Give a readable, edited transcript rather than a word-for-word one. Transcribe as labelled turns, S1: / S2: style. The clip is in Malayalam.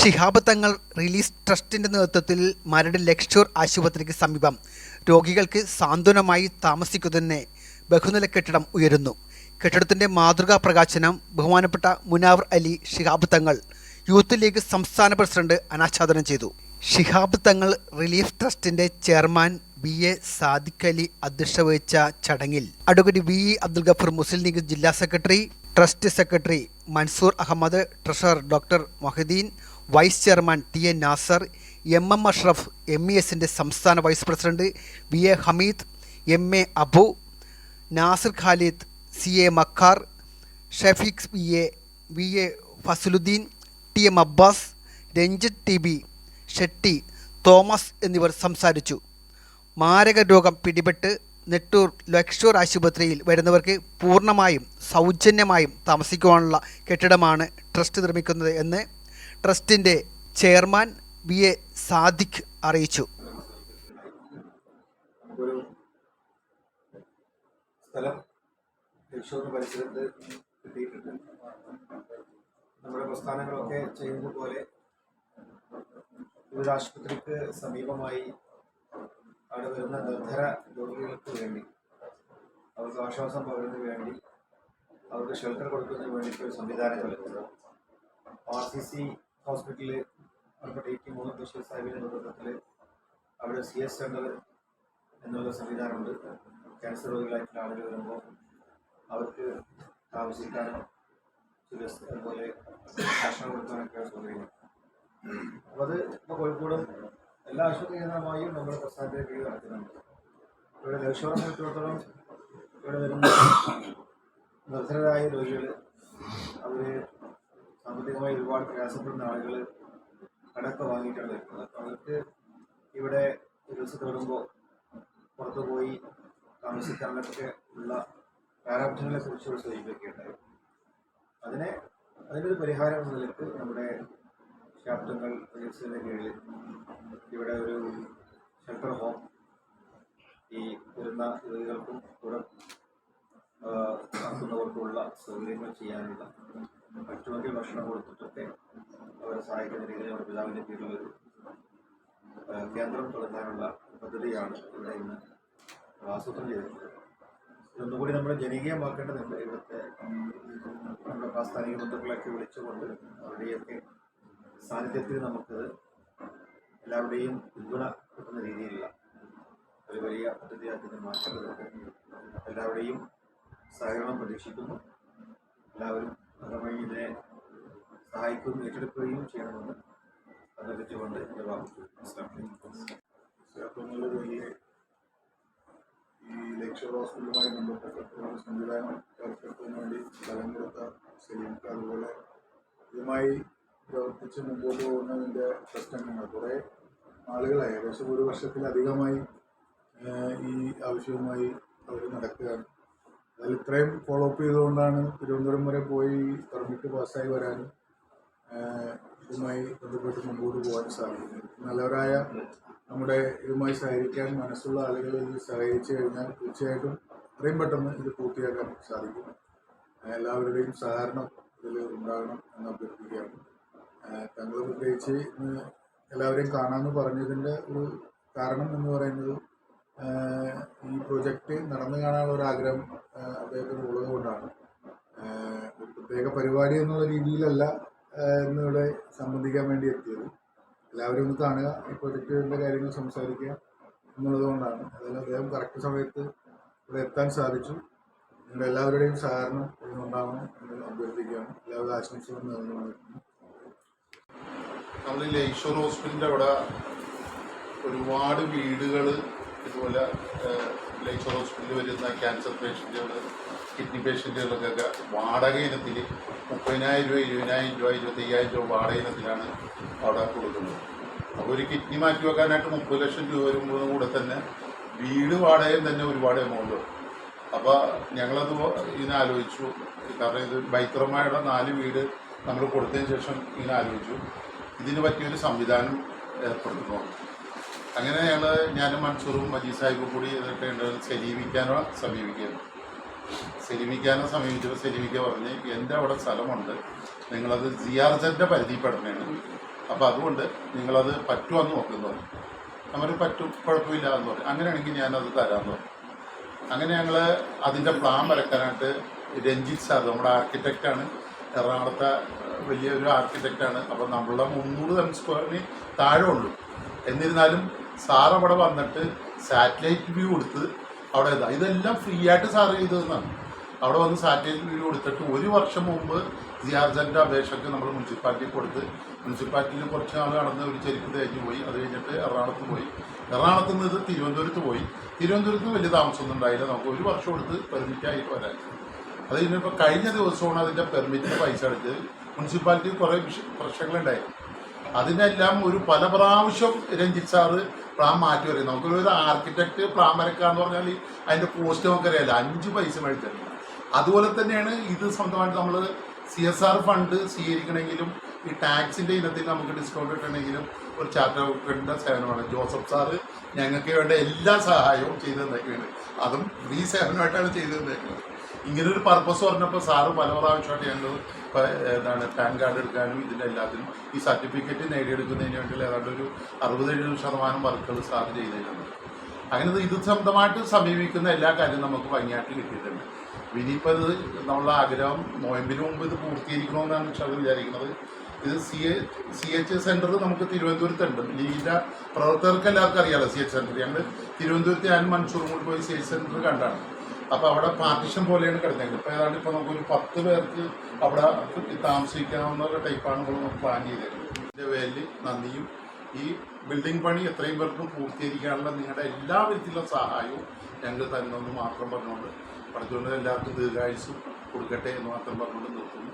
S1: ശിഹാബ് തങ്ങൾ റിലീസ് ട്രസ്റ്റിൻ്റെ നേതൃത്വത്തിൽ മരട് ലക്ഷൂർ ആശുപത്രിക്ക് സമീപം രോഗികൾക്ക് സാന്ത്വനമായി താമസിക്കുന്നതിന് ബഹുനില കെട്ടിടം ഉയരുന്നു. കെട്ടിടത്തിൻ്റെ മാതൃകാ പ്രകാശനം ബഹുമാനപ്പെട്ട മുനാവർ അലി ശിഹാബ് തങ്ങൾ യൂത്ത് ലീഗ് സംസ്ഥാന പ്രസിഡന്റ് അനാച്ഛാദനം ചെയ്തു. ശിഹാബ് തങ്ങൾ റിലീഫ് ട്രസ്റ്റിൻ്റെ ചെയർമാൻ BA സാദിഖ് അലി അധ്യക്ഷത വഹിച്ച ചടങ്ങിൽ അഡ്വക്കേറ്റ് VE അബ്ദുൽ ഗഫൂർ മുസ്ലിം ലീഗ് ജില്ലാ secretary, trust secretary Mansoor Ahammed, treasurer doctor Mohideen, vice chairman TN Nasar, MM Ashraf, MESൻ്റെ സംസ്ഥാന vice president VA Hameed, MA Abu, Nasir Khalid, CA Makkar, Shafeeq VA Fazaluddin, TM Abbas, Ranjith TB Shetty, Thomas എന്നിവർ സംസാരിച്ചു. മാരക രോഗം പിടിപെട്ട് നെട്ടൂർ ലക്ഷൂർ ആശുപത്രിയിൽ വരുന്നവർക്ക് പൂർണ്ണമായും സൗജന്യമായും താമസിക്കുവാനുള്ള കെട്ടിടമാണ് ട്രസ്റ്റ് നിർമ്മിക്കുന്നത് എന്ന് ട്രസ്റ്റിൻ്റെ ചെയർമാൻ BA സാദിഖ് അറിയിച്ചു.
S2: നമ്മുടെ പ്രസ്ഥാനങ്ങളൊക്കെ ചെയ്യുന്നത് പോലെ ഒരു ആശുപത്രിക്ക് സമീപമായി അവിടെ വരുന്ന നിർധര രോഗികൾക്ക് വേണ്ടി, അവർക്ക് ആശ്വാസം പകരുന്നതിന് വേണ്ടി, അവർക്ക് ഷെൽട്ടർ കൊടുക്കുന്നതിന് വേണ്ടിയിട്ട് ഒരു സംവിധാനം നൽകുന്നത് RCC ഹോസ്പിറ്റലിൽ മുഹമ്മദ് ബഷീർ സാഹിബിൻ്റെ നേതൃത്വത്തിൽ അവിടെ CS സെൻ്റർ എന്നുള്ള സംവിധാനമുണ്ട്. ക്യാൻസർ രോഗികളായിട്ടുള്ള ആളുകൾ വരുമ്പോൾ അവർക്ക് താമസിക്കാനും അതുപോലെ ഭക്ഷണം കൊടുക്കാനൊക്കെയാണ് സൗകര്യങ്ങൾ. അപ്പോൾ അത് ഇപ്പോൾ കോഴിക്കോടും എല്ലാ ആശുപത്രി കേന്ദ്രമായും നമ്മുടെ പ്രസ്ഥാനത്തിന് കീഴിൽ നടക്കുന്നുണ്ട്. ഇവിടെ ലക്ഷോറെ സംബന്ധിച്ചിടത്തോളം ഇവിടെ വരുന്ന നിർധനരായ രോഗികൾ, അവർ സാമ്പത്തികമായി ഒരുപാട് പ്രയാസപ്പെടുന്ന ആളുകൾ കടമൊക്കെ വാങ്ങിയിട്ടാണ് വരുന്നത്. അപ്പോൾ അവർക്ക് ഇവിടെ ഒരു ദിവസത്തെ വരുമ്പോൾ പുറത്തു പോയി താമസിക്കാനൊക്കെ ഉള്ള പ്രാരാബ്ധങ്ങളെ കുറിച്ചുള്ള സൂചിപ്പിക്കുകയുണ്ടായി. അതിനൊരു പരിഹാരം എന്ന നിലയ്ക്ക് നമ്മുടെ ക്യാപ്റ്റങ്ങൾ പ്രൊജക്ട്സിൻ്റെ കീഴിൽ ഇവിടെ ഒരു ഷെൽട്ടർ ഹോം ഈ വരുന്ന രോഗികൾക്കും കൂടെ നടത്തുന്നവർക്കുള്ള സൗകര്യങ്ങൾ ചെയ്യാനുള്ള, മറ്റുമൊക്കെ ഭക്ഷണം കൊടുത്തിട്ടൊക്കെ അവരെ സഹായിക്കുന്ന രീതിയിൽ നമ്മുടെ പിതാവിൻ്റെ കീഴിലൊരു കേന്ദ്രം തുടങ്ങാനുള്ള പദ്ധതിയാണ് ഇവിടെ ഇന്ന് ആസൂത്രണം ചെയ്തിട്ടുള്ളത്. ഇതൊന്നുകൂടി നമ്മൾ ജനകീയമാക്കേണ്ടതുണ്ട്. ഇവിടുത്തെ നമ്മുടെ പ്രാസ്ഥാനിക ബന്ധുക്കളൊക്കെ വിളിച്ചുകൊണ്ട് അവരുടെയൊക്കെ സാന്നിധ്യത്തിൽ നമുക്കത് എല്ലാവരുടെയും പിന്തുണ കിട്ടുന്ന രീതിയിലുള്ള ഒരു വലിയ പദ്ധതിയാക്കി മാറ്റേണ്ടതുണ്ട്. എല്ലാവരുടെയും സഹകരണം പ്രതീക്ഷിക്കുന്നു. എല്ലാവരും അതുമായി ഇതിനെ സഹായിക്കുകയും ഏറ്റെടുക്കുകയും ചെയ്യണമെന്ന് അഭ്യർത്ഥിച്ചുകൊണ്ട് എൻ്റെ വാക്ക്
S3: ഈ ലക്ഷൂർ ഹോസ്പിറ്റലുമായി ബന്ധപ്പെട്ട സംവിധാനം ഏർപ്പെടുത്തുന്നതിന് വേണ്ടി സ്ഥലം കൊടുത്ത സലീംക്ക്, അതുപോലെ ഇതുമായി പ്രവർത്തിച്ച് മുമ്പോട്ട് പോകുന്നതിൻ്റെ പ്രശ്നങ്ങൾ കുറേ ആളുകളായി, ഏകദേശം ഒരു വർഷത്തിലധികമായി ഈ ആവശ്യവുമായി അവർ നടക്കുകയാണ്. അതിൽ ഇത്രയും ഫോളോ അപ്പ് ചെയ്തുകൊണ്ടാണ് തിരുവനന്തപുരം വരെ പോയി പെർമിറ്റ് പാസ്സായി വരാനും ഇതുമായി ബന്ധപ്പെട്ട് മുമ്പോട്ട് പോകാൻ സാധിക്കുന്നത്. നല്ലവരായ നമ്മുടെ ഇതുമായി സഹകരിക്കാൻ മനസ്സുള്ള ആളുകൾ ഇത് സഹകരിച്ചു കഴിഞ്ഞാൽ തീർച്ചയായിട്ടും എത്രയും പെട്ടെന്ന് ഇത് പൂർത്തിയാക്കാൻ സാധിക്കും. എല്ലാവരുടെയും സഹകരണം ഇതിൽ ഉണ്ടാകണം എന്ന് അഭ്യർത്ഥിക്കുകയാണ്. തങ്ങൾ പ്രത്യേകിച്ച് ഇന്ന് എല്ലാവരെയും കാണാമെന്ന് പറഞ്ഞതിൻ്റെ ഒരു കാരണം എന്ന് പറയുന്നത് ഈ പ്രൊജക്റ്റ് നടന്നു കാണാനുള്ള ഒരാഗ്രഹം അദ്ദേഹത്തിന് ഉള്ളത് കൊണ്ടാണ്. ഒരു പ്രത്യേക പരിപാടി എന്നുള്ള രീതിയിലല്ല ഇന്നിവിടെ സംബന്ധിക്കാൻ വേണ്ടി എത്തിയത്. എല്ലാവരും ഒന്ന് കാണുക, ഈ പ്രൊജക്റ്റിൻ്റെ കാര്യങ്ങൾ സംസാരിക്കുക എന്നുള്ളത് കൊണ്ടാണ്. അതിൽ അദ്ദേഹം കറക്റ്റ് സമയത്ത് ഇവിടെ എത്താൻ സാധിച്ചു. നിങ്ങളുടെ എല്ലാവരുടെയും സഹകരണം ഇതിനുണ്ടാവണം എന്ന് അഭ്യർത്ഥിക്കുകയാണ്. എല്ലാവരും ആശംസകളും നേർന്നുകൊണ്ടിരിക്കുന്നു.
S4: നമ്മൾ ഈ ലക്ഷൂർ ഹോസ്പിറ്റലിൻ്റെ അവിടെ ഒരുപാട് വീടുകൾ ഇതുപോലെ ലക്ഷൂർ ഹോസ്പിറ്റലിൽ വരുന്ന ക്യാൻസർ പേഷ്യൻറ്റുകൾ, കിഡ്നി പേഷ്യൻറ്റുകൾക്കൊക്കെ വാടക ഇനത്തിൽ 30,000 രൂപ, 20,000 രൂപ, 25,000 രൂപ വാടക ഇനത്തിലാണ് അവിടെ കൊടുക്കുന്നത്. അപ്പോൾ ഒരു കിഡ്നി മാറ്റി വെക്കാനായിട്ട് 30 ലക്ഷം രൂപ വരുമ്പോഴും കൂടെ തന്നെ വീട് വാടകയും തന്നെ ഒരുപാട് എമൗണ്ട് വരും. അപ്പോൾ ഞങ്ങളത് ഇങ്ങനെ ആലോചിച്ചു. കാരണം ഇത് ബൈക്കർമാരുടെ 4 വീട് നമ്മൾ കൊടുത്തതിന് ശേഷം ഇങ്ങനെ ആലോചിച്ചു ഇതിന് പറ്റിയൊരു സംവിധാനം ഏർപ്പെടുത്തുന്നു. അങ്ങനെ ഞാനും മൻസൂറും മജീദ് സാഹിബും കൂടി ഇതൊക്കെ സലീമിക്കാനോ സമീപിച്ചപ്പോൾ സലീമിക്ക പറഞ്ഞ് എൻ്റെ അവിടെ സ്ഥലമുണ്ട്, നിങ്ങളത് സിയാർജൻ്റെ പരിധിപ്പെടണേണ്, അപ്പോൾ അതുകൊണ്ട് നിങ്ങളത് പറ്റുമെന്ന് നോക്കുന്നു അവർ പറ്റും, കുഴപ്പമില്ല എന്ന് പറയും. അങ്ങനെയാണെങ്കിൽ ഞാനത് തരാമെന്ന് പറയും. അങ്ങനെ ഞങ്ങൾ അതിൻ്റെ പ്ലാൻ വരയ്ക്കാനായിട്ട് രഞ്ജിത്ത് സാർ, നമ്മുടെ ആർക്കിടെക്റ്റാണ്, എറണാകുളത്തെ വലിയൊരു ആർക്കിടെക്റ്റാണ്. അപ്പോൾ നമ്മളുടെ 300 സ്ക്വയറിന് താഴെ ഉള്ളൂ. എന്നിരുന്നാലും സാർ അവിടെ വന്നിട്ട് സാറ്റലൈറ്റ് വ്യൂ കൊടുത്ത് അവിടെ ഇതെല്ലാം ഫ്രീ ആയിട്ട് സാർ ചെയ്തതെന്നാണ്. അവിടെ വന്ന് സാറ്റലൈറ്റ് വ്യൂ കൊടുത്തിട്ട് 1 വർഷം മുമ്പ് ജിയാർജൻ്റെ അപേക്ഷയ്ക്ക് നമ്മൾ മുനിസിപ്പാലിറ്റി കൊടുത്ത്, മുനിസിപ്പാലിറ്റിയിൽ കുറച്ച് നാൾ നടന്ന് ഒരു ചെരുപ്പ് തേഞ്ഞ് പോയി. അത് കഴിഞ്ഞിട്ട് എറണാകുളത്ത് പോയി. എറണാകുളത്ത് നിന്ന് ഇത് തിരുവനന്തപുരത്ത് പോയി. തിരുവനന്തപുരത്ത് വലിയ താമസമൊന്നും ഉണ്ടായില്ല. നമുക്ക് 1 വർഷം എടുത്ത് പെർമിറ്റായിട്ട് വരാൻ. അത് കഴിഞ്ഞപ്പോൾ കഴിഞ്ഞ ദിവസമാണ് അതിൻ്റെ പെർമിറ്റിൻ്റെ പൈസ അടച്ച്. മുനിസിപ്പാലിറ്റി കുറേ പ്രശ്നങ്ങളുണ്ടായിരുന്നു. അതിനെല്ലാം പല പ്രാവശ്യം രഞ്ജിത്ത് സാറ് പ്ലാൻ മാറ്റി പറയും. നമുക്കൊരു ആർക്കിടെക്റ്റ് പ്ലാൻ വരയ്ക്കാന്ന് പറഞ്ഞാൽ അതിൻ്റെ കോസ്റ്റ് നമുക്കറിയാമല്ലോ, 5 പൈസ മേടിച്ചിട്ടില്ല. അതുപോലെ തന്നെയാണ് ഇത് സ്വന്തമായിട്ട് നമ്മൾ CSR ഫണ്ട് സ്വീകരിക്കണമെങ്കിലും ഈ ടാക്സിൻ്റെ ഇനത്തിൽ നമുക്ക് ഡിസ്കൗണ്ട് കിട്ടണമെങ്കിലും ഒരു ചാർട്ടർ അക്കൗണ്ടൻ്റെ സേവനമാണ്. ജോസഫ് സാറ് ഞങ്ങൾക്ക് വേണ്ട എല്ലാ സഹായവും ചെയ്തു തന്നേക്കുന്നത്. അതും ഫ്രീ സേവനമായിട്ടാണ് ചെയ്തു തന്നേക്കുന്നത്. ഇങ്ങനൊരു പർപ്പസ് പറഞ്ഞപ്പോൾ സാറ് പല പ്രാവശ്യമായിട്ട് ഞങ്ങൾ പാൻ കാർഡ് എടുക്കാനും ഇതിൻ്റെ എല്ലാത്തിനും ഈ സർട്ടിഫിക്കറ്റ് നേടിയെടുക്കുന്നതിന് വേണ്ടിയുള്ള ഏതാണ്ട് ഒരു 60-70% വർക്കുകൾ സാറ് ചെയ്തിട്ടുണ്ട്. അങ്ങനെ ഇത് സ്വന്തമായിട്ട് സമീപിക്കുന്ന എല്ലാ കാര്യവും നമുക്ക് ഭംഗിയായിട്ട് കിട്ടിയിട്ടുണ്ട്. ഇനിയിപ്പോൾ ഇത് നമ്മളുടെ ആഗ്രഹം നോയമ്പിന് മുമ്പ് ഇത് പൂർത്തീകരിക്കണമെന്നാണ് പക്ഷേ വിചാരിക്കുന്നത്. ഇത് CH സെൻറ്റർ നമുക്ക് തിരുവനന്തപുരത്തുണ്ട്. ലീഗിൻ്റെ പ്രവർത്തകർക്ക് എല്ലാവർക്കും അറിയാമല്ലോ CH സെൻറ്റർ. ഞങ്ങൾ തിരുവനന്തപുരത്ത് ഞാൻ മൻസൂറും കൂടി പോയി CH സെൻറ്റർ കണ്ടാണ്. അപ്പോൾ അവിടെ പാർട്ടിഷൻ പോലെയാണ് കിടക്കുന്നത്. ഇപ്പോൾ ഏതാണ്ട് ഇപ്പോൾ നമുക്കൊരു 10 പേർക്ക് അവിടെ താമസിക്കാവുന്ന ടൈപ്പാണ് നമ്മൾ പ്ലാൻ ചെയ്തേക്കുന്നത്. ഇതിൻ്റെ പേരിൽ നന്ദിയും ഈ ബിൽഡിംഗ് പണി എത്രയും പേർക്കും പൂർത്തീകരിക്കാനുള്ള നിങ്ങളുടെ എല്ലാ വിധത്തിലുള്ള സഹായവും ഞങ്ങൾ തരുന്നെന്ന് മാത്രം പറഞ്ഞുകൊണ്ട് പഠിച്ചുകൊണ്ട് എല്ലാവർക്കും ദീർഘായുസ്സും കൊടുക്കട്ടെ എന്ന് മാത്രം പറഞ്ഞുകൊണ്ട് നിർത്തുന്നു.